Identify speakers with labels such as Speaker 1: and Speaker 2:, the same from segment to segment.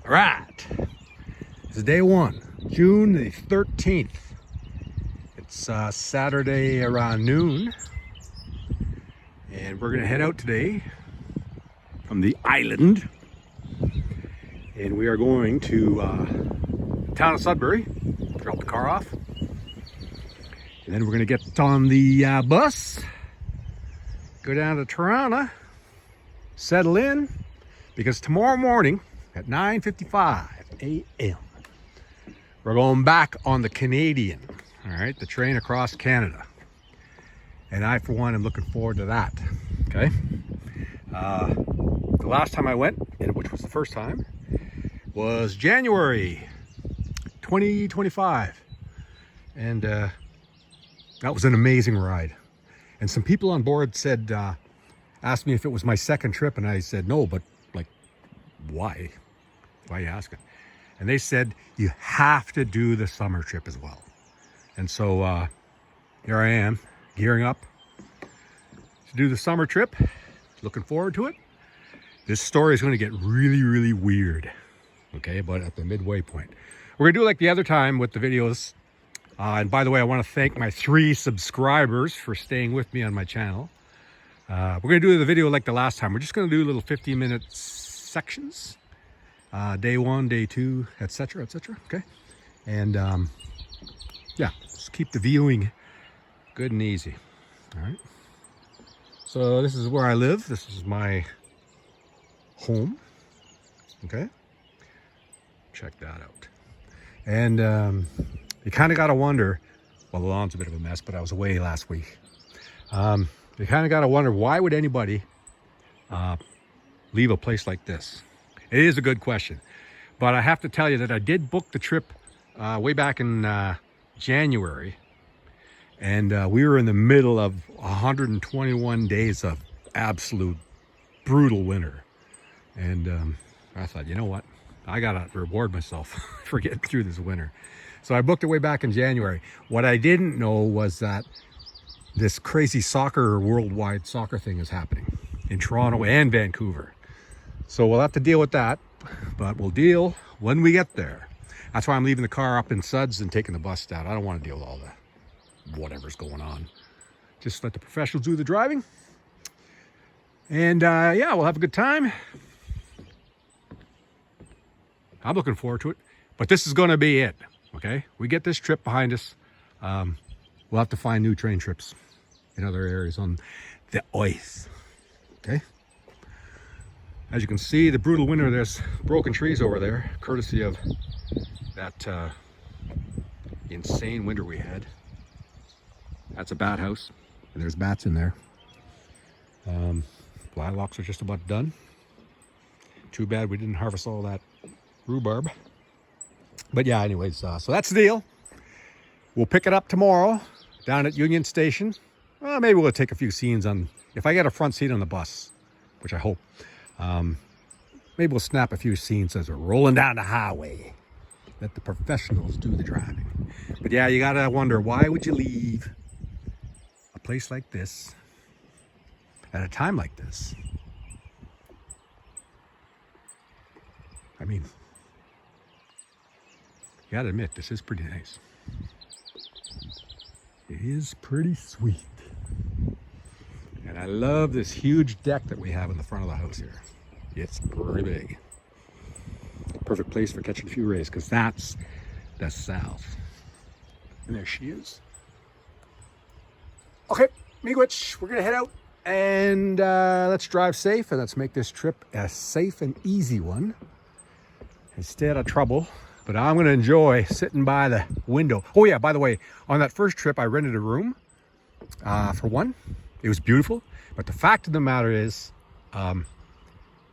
Speaker 1: All right, this is day one, June the 13th. It's Saturday around noon, and we're gonna head out today from the island, and we are going to the town of Sudbury, drop the car off, and then we're gonna get on the bus, go down to Toronto, settle in, because tomorrow morning at 9:55 a.m. we're going back on the Canadian, all right, the train across Canada. And I, for one, am looking forward to that, okay? The last time I went, and which was the first time, was January 2025. And that was an amazing ride. And some people on board said, asked me if it was my second trip, and I said, no, but like, why? Why are you asking? And they said, you have to do the summer trip as well. And so here I am, gearing up to do the summer trip. Looking forward to it. This story is going to get really, really weird, okay? But at the midway point. We're going to do it like the other time with the videos. And by the way, I want to thank my 3 subscribers for staying with me on my channel. We're going to do the video like the last time. We're just going to do little 15-minute sections. Day 1, day 2, etc., okay? And yeah, just keep the viewing good and easy, all right? So this is where I live. This is my home, okay? Check that out. And you kind of got to wonder, well, the lawn's a bit of a mess, but I was away last week. You kind of got to wonder, why would anybody leave a place like this? It is a good question, but I have to tell you that I did book the trip way back in January, and we were in the middle of 121 days of absolute brutal winter. And I thought, you know what? I gotta reward myself for getting through this winter. So I booked it way back in January. What I didn't know was that this crazy worldwide soccer thing is happening in Toronto and Vancouver. So we'll have to deal with that, but we'll deal when we get there. That's why I'm leaving the car up in Suds and taking the bus down. I don't want to deal with all the whatever's going on. Just let the professionals do the driving. And yeah, we'll have a good time. I'm looking forward to it, but this is going to be it, okay? We get this trip behind us. We'll have to find new train trips in other areas on the ice, okay? As you can see, the brutal winter, there's broken trees over there, courtesy of that insane winter we had. That's a bat house, and there's bats in there. Lilacs are just about done. Too bad we didn't harvest all that rhubarb. But yeah, anyways, so that's the deal. We'll pick it up tomorrow down at Union Station. Well, maybe we'll take a few scenes on, if I get a front seat on the bus, which I hope. Maybe we'll snap a few scenes as we're rolling down the highway. Let the professionals do the driving. But yeah, you gotta wonder, why would you leave a place like this at a time like this? I mean, you gotta admit, this is pretty nice. It is pretty sweet. And I love this huge deck that we have in the front of the house here. It's pretty big. Perfect place for catching a few rays, because that's the south. And there she is. Okay, miigwech, we're gonna head out and let's drive safe, and let's make this trip a safe and easy one and stay out of trouble. But I'm gonna enjoy sitting by the window. Oh yeah, by the way, on that first trip, I rented a room for one. It was beautiful, but the fact of the matter is,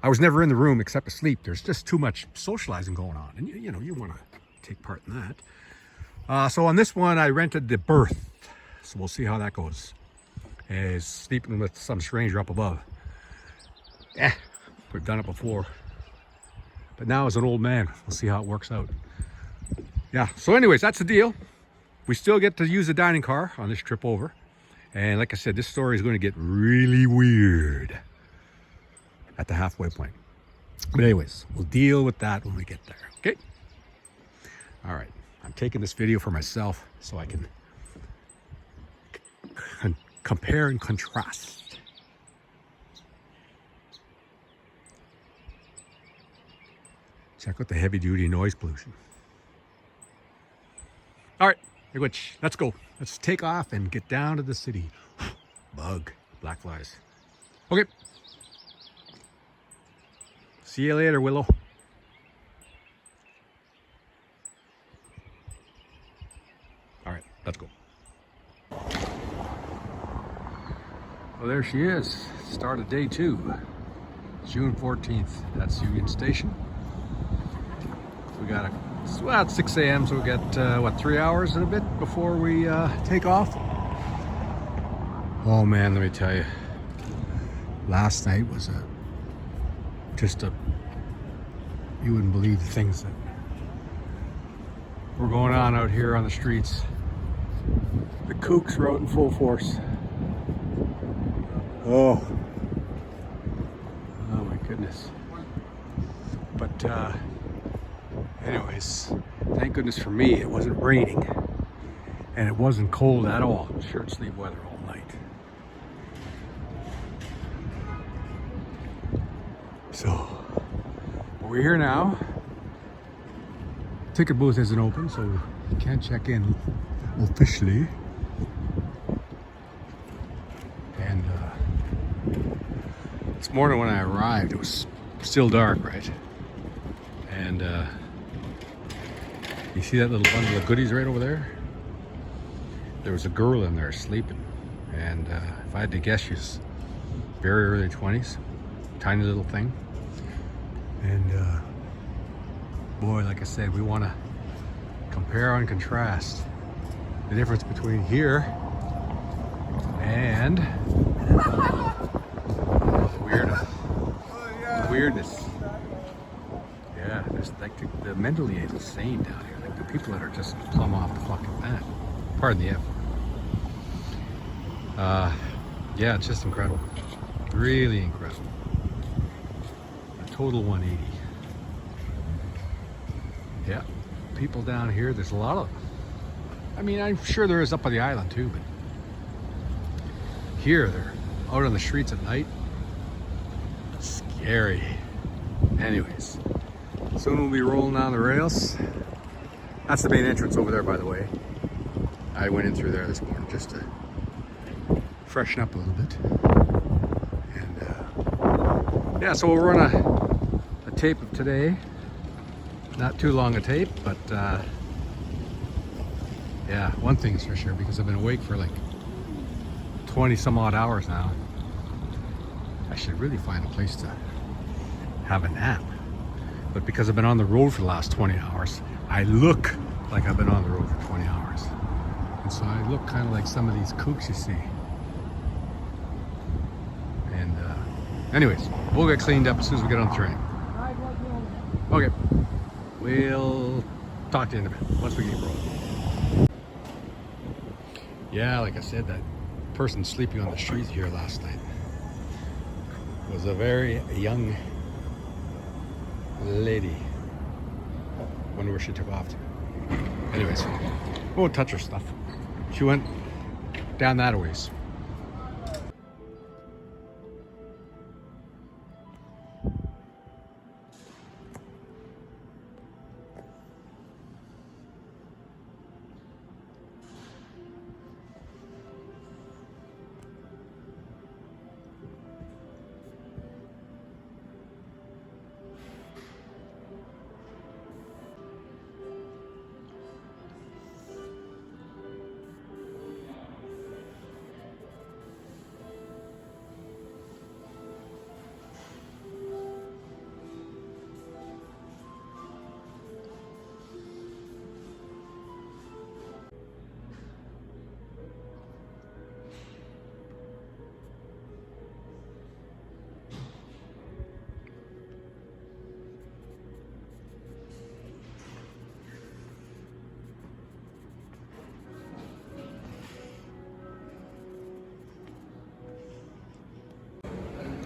Speaker 1: I was never in the room except to sleep. There's just too much socializing going on, and you know, you want to take part in that. So on this one, I rented the berth, so we'll see how that goes. Is sleeping with some stranger up above. We've done it before, but now as an old man, we'll see how it works out. Yeah, so anyways, that's the deal. We still get to use the dining car on this trip over. And like I said, this story is going to get really weird at the halfway point. But anyways, we'll deal with that when we get there, okay? All right, I'm taking this video for myself so I can compare and contrast. Check out the heavy duty noise pollution. All right, let's go. Let's take off and get down to the city. Bug, black flies. Okay. See you later, Willow. All right, let's go. Well, there she is. Start of day 2. June 14th. That's Union Station. We got it's 6 a.m. so we got 3 hours and a bit before we take off. Oh man, let me tell you, last night was you wouldn't believe the things that were going on out here on the streets. The kooks were out in full force. Oh my goodness. But anyways, thank goodness for me it wasn't raining and it wasn't cold at all. It was shirt sleeve weather all night. So we're here now. Ticket booth isn't open, so you can't check in officially. And this morning when I arrived, it was still dark, right? And you see that little bundle of goodies right over there? There was a girl in there sleeping. And if I had to guess, she's very early 20s. Tiny little thing. And boy, like I said, we want to compare and contrast the difference between here and the weirdness. Yeah, there's like the mentally insane down here. Like the people that are just plumb off the fucking planet. Pardon the F. Yeah, it's just incredible. Really incredible. A total 180. Yeah, people down here, there's a lot of them. I mean, I'm sure there is up on the island too, but here they're out on the streets at night. Scary. Anyways, soon we'll be rolling down the rails. That's the main entrance over there, by the way. I went in through there this morning just to freshen up a little bit. And yeah, so we'll run a tape of today. Not too long a tape, but yeah, one thing's for sure, because I've been awake for like 20 some odd hours now. I should really find a place to have a nap. But because I've been on the road for the last 20 hours, I look like I've been on the road for 20 hours. And so I look kind of like some of these kooks you see. And anyways, we'll get cleaned up as soon as we get on the train. Okay. We'll talk to you in a bit once we get rolling. Yeah, like I said, that person sleeping on the street here last night was a very young lady. Wonder where she took off to. Anyways, we won't touch her stuff. She went down that a ways.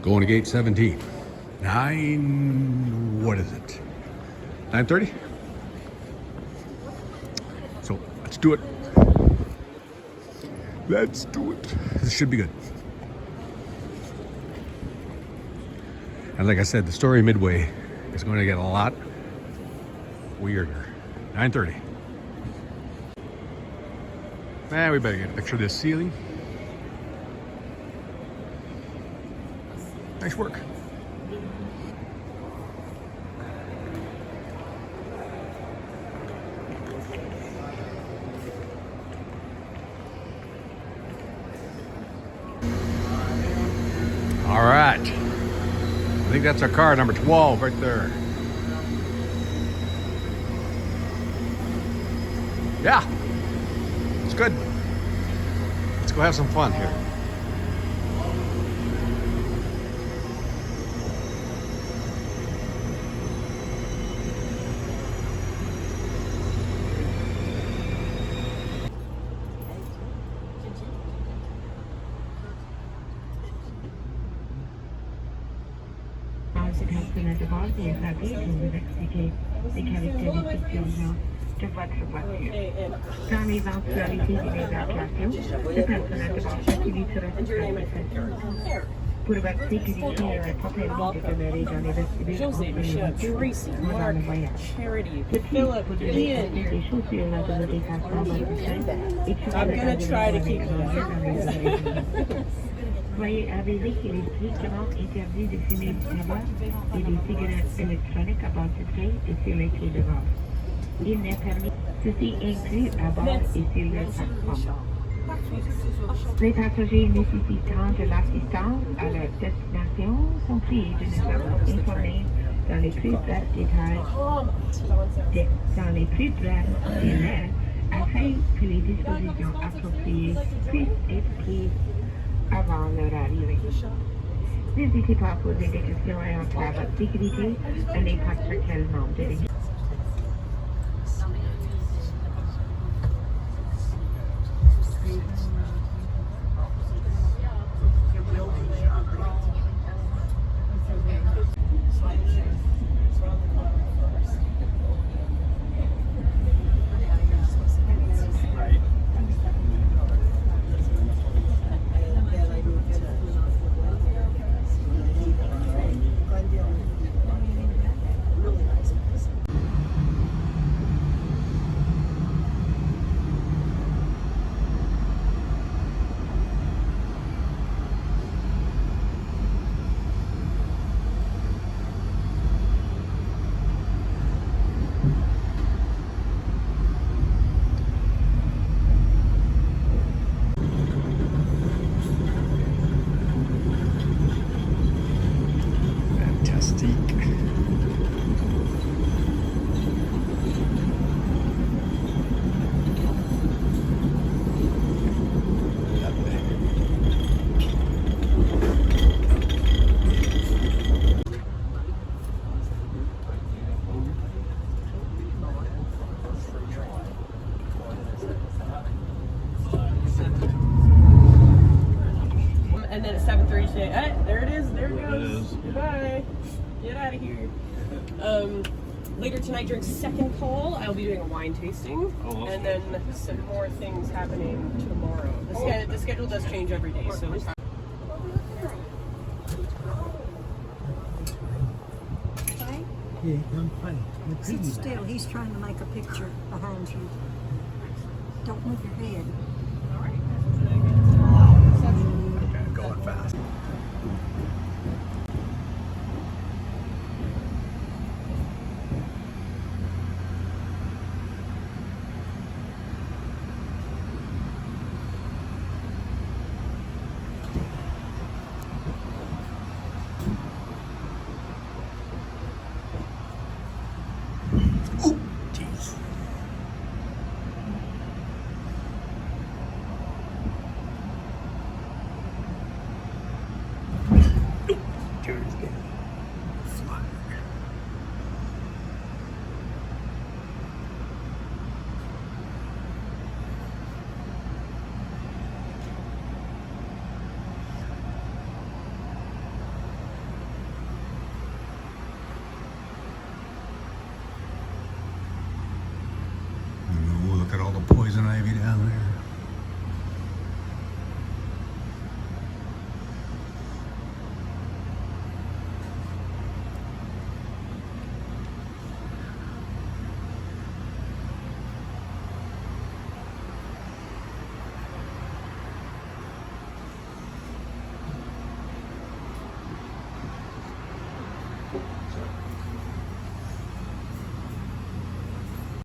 Speaker 1: Going to gate 17. What is it? 9:30? So let's do it. Let's do it. This should be good. And like I said, the story midway is going to get a lot weirder. 9:30. Man, we better get a picture of this ceiling. Nice work. All right. I think that's our car, number 12, right there. Yeah. It's good. Let's go have some fun here.
Speaker 2: De base est frappé pour vous expliquer les caractéristiques d'urgence de votre voiture. Dans l'éventualité d'une évacuation, le personnel de base utilisera ce service. Pour votre sécurité, il est pas permis de demeurer dans les vestibules entre les voitures pendant le voyage. De plus, vous devez porter des chaussures lors de votre déplacement dans le train et tuer le Soyez avisés qu'il est strictement interdit de fumer du tabac et des cigarettes électroniques à bord du train et sur les quais de bord. Il n'est permis, ceci inclut à bord et sur le plateforme. Les passagers nécessitant de l'assistance à leur destination sont priés de nous avoir informés dans les plus brefs détails, délais afin que les dispositions appropriées puissent être prises avant leur arrivée. N'hésitez pas à poser des questions et entrer à votre sécurité à n'importe quel membre de l'équipe.
Speaker 3: And then at 7:30 today, there it is, there it goes. Goodbye. Get out of here. Later tonight during second call, I'll be doing a wine tasting. Oh, and then some more things happening tomorrow. The schedule does change every day, so it's
Speaker 4: Yeah, I'm fine.
Speaker 5: Sit still. He's trying to make a picture behind you. Don't move your head.